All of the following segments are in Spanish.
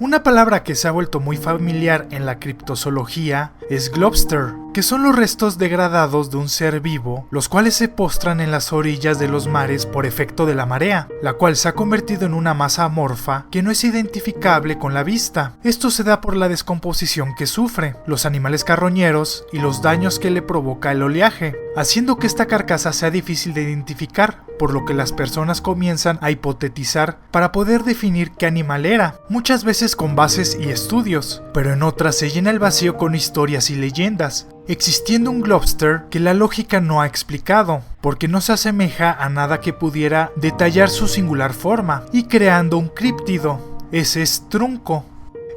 Una palabra que se ha vuelto muy familiar en la criptozoología es globster, que son los restos degradados de un ser vivo, los cuales se postran en las orillas de los mares por efecto de la marea, la cual se ha convertido en una masa amorfa que no es identificable con la vista. Esto se da por la descomposición que sufre, los animales carroñeros y los daños que le provoca el oleaje, haciendo que esta carcasa sea difícil de identificar, por lo que las personas comienzan a hipotetizar para poder definir qué animal era, muchas veces con bases y estudios, pero en otras se llena el vacío con historias y leyendas, existiendo un globster que la lógica no ha explicado, porque no se asemeja a nada que pudiera detallar su singular forma, y creando un críptido, ese es Trunco.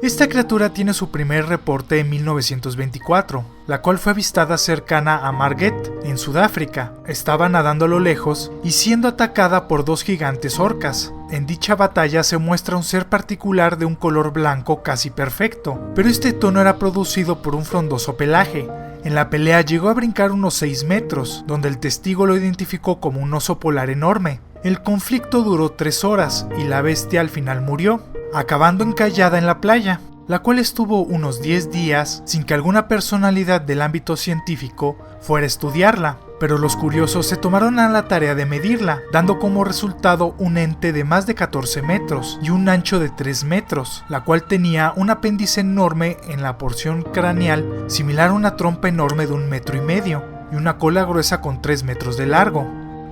Esta criatura tiene su primer reporte en 1924, la cual fue avistada cercana a Margate, en Sudáfrica. Estaba nadando a lo lejos y siendo atacada por dos gigantes orcas. En dicha batalla se muestra un ser particular de un color blanco casi perfecto, pero este tono era producido por un frondoso pelaje. En la pelea llegó a brincar unos 6 metros, donde el testigo lo identificó como un oso polar enorme. El conflicto duró 3 horas y la bestia al final murió, acabando encallada en la playa, la cual estuvo unos 10 días sin que alguna personalidad del ámbito científico fuera a estudiarla, pero los curiosos se tomaron a la tarea de medirla, dando como resultado un ente de más de 14 metros y un ancho de 3 metros, la cual tenía un apéndice enorme en la porción craneal, similar a una trompa enorme de 1,5 metros y una cola gruesa con 3 metros de largo.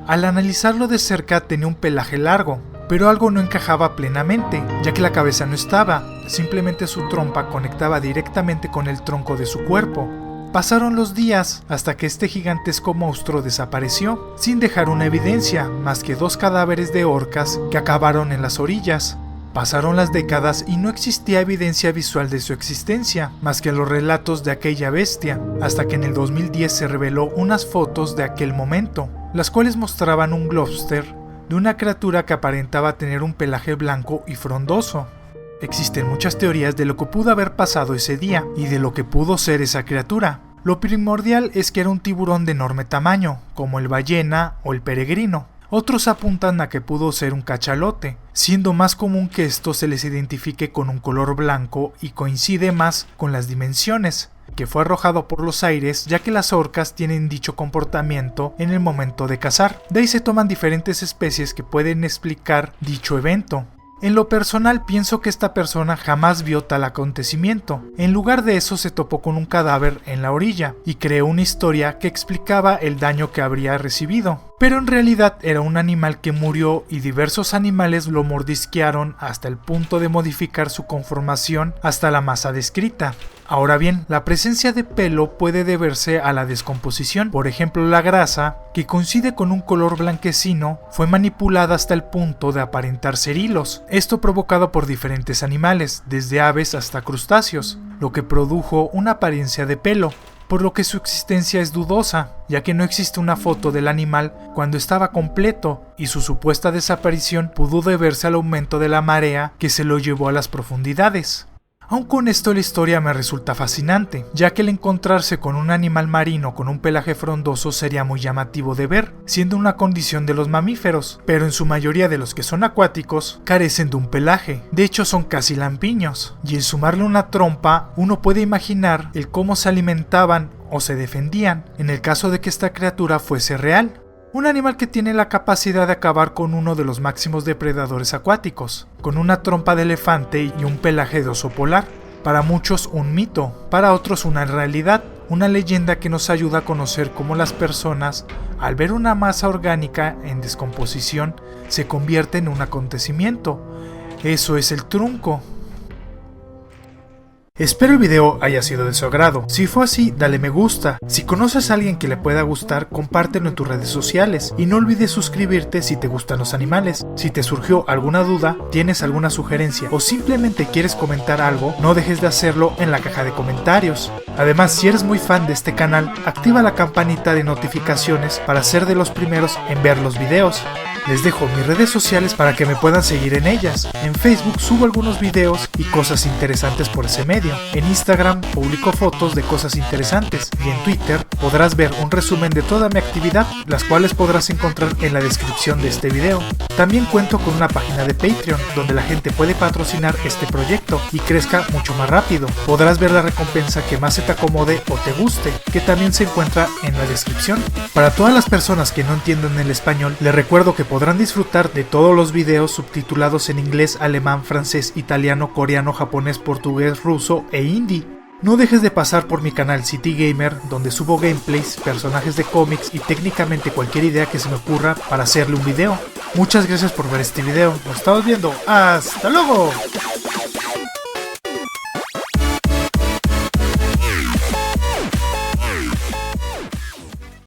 Al analizarlo de cerca tenía un pelaje largo, pero algo no encajaba plenamente, ya que la cabeza no estaba, simplemente su trompa conectaba directamente con el tronco de su cuerpo. Pasaron los días hasta que este gigantesco monstruo desapareció, sin dejar una evidencia más que 2 cadáveres de orcas que acabaron en las orillas. Pasaron las décadas y no existía evidencia visual de su existencia, más que los relatos de aquella bestia, hasta que en el 2010 se reveló unas fotos de aquel momento, las cuales mostraban un globster de una criatura que aparentaba tener un pelaje blanco y frondoso. Existen muchas teorías de lo que pudo haber pasado ese día y de lo que pudo ser esa criatura. Lo primordial es que era un tiburón de enorme tamaño, como el ballena o el peregrino. Otros apuntan a que pudo ser un cachalote, siendo más común que esto se les identifique con un color blanco y coincide más con las dimensiones, que fue arrojado por los aires, ya que las orcas tienen dicho comportamiento en el momento de cazar. De ahí se toman diferentes especies que pueden explicar dicho evento. En lo personal pienso que esta persona jamás vio tal acontecimiento. En lugar de eso se topó con un cadáver en la orilla y creó una historia que explicaba el daño que habría recibido. Pero en realidad era un animal que murió y diversos animales lo mordisquearon hasta el punto de modificar su conformación hasta la masa descrita. Ahora bien, la presencia de pelo puede deberse a la descomposición. Por ejemplo, la grasa, que coincide con un color blanquecino, fue manipulada hasta el punto de aparentar ser hilos. Esto provocado por diferentes animales, desde aves hasta crustáceos, lo que produjo una apariencia de pelo, por lo que su existencia es dudosa, ya que no existe una foto del animal cuando estaba completo y su supuesta desaparición pudo deberse al aumento de la marea que se lo llevó a las profundidades. Aun con esto la historia me resulta fascinante, ya que el encontrarse con un animal marino con un pelaje frondoso sería muy llamativo de ver, siendo una condición de los mamíferos, pero en su mayoría de los que son acuáticos carecen de un pelaje, de hecho son casi lampiños, y el sumarle una trompa uno puede imaginar el cómo se alimentaban o se defendían, en el caso de que esta criatura fuese real. Un animal que tiene la capacidad de acabar con uno de los máximos depredadores acuáticos, con una trompa de elefante y un pelaje de oso polar. Para muchos un mito, para otros una realidad, una leyenda que nos ayuda a conocer cómo las personas, al ver una masa orgánica en descomposición, se convierte en un acontecimiento. Eso es el trunco. Espero el video haya sido de su agrado. Si fue así, dale me gusta. Si conoces a alguien que le pueda gustar, compártelo en tus redes sociales. Y no olvides suscribirte si te gustan los animales. Si te surgió alguna duda, tienes alguna sugerencia o simplemente quieres comentar algo, no dejes de hacerlo en la caja de comentarios. Además, si eres muy fan de este canal, activa la campanita de notificaciones para ser de los primeros en ver los videos. Les dejo mis redes sociales para que me puedan seguir en ellas. En Facebook subo algunos videos y cosas interesantes por ese medio. medio. En Instagram publico fotos de cosas interesantes y en Twitter podrás ver un resumen de toda mi actividad, las cuales podrás encontrar en la descripción de este video. También cuento con una página de Patreon donde la gente puede patrocinar este proyecto y crezca mucho más rápido. Podrás ver la recompensa que más se te acomode o te guste, que también se encuentra en la descripción. Para todas las personas que no entienden el español, les recuerdo que podrán disfrutar de todos los videos subtitulados en inglés, alemán, francés, italiano, coreano, japonés, portugués, ruso e hindi. No dejes de pasar por mi canal City Gamer, donde subo gameplays, personajes de cómics y técnicamente cualquier idea que se me ocurra para hacerle un video. Muchas gracias por ver este video, nos estamos viendo, ¡hasta luego!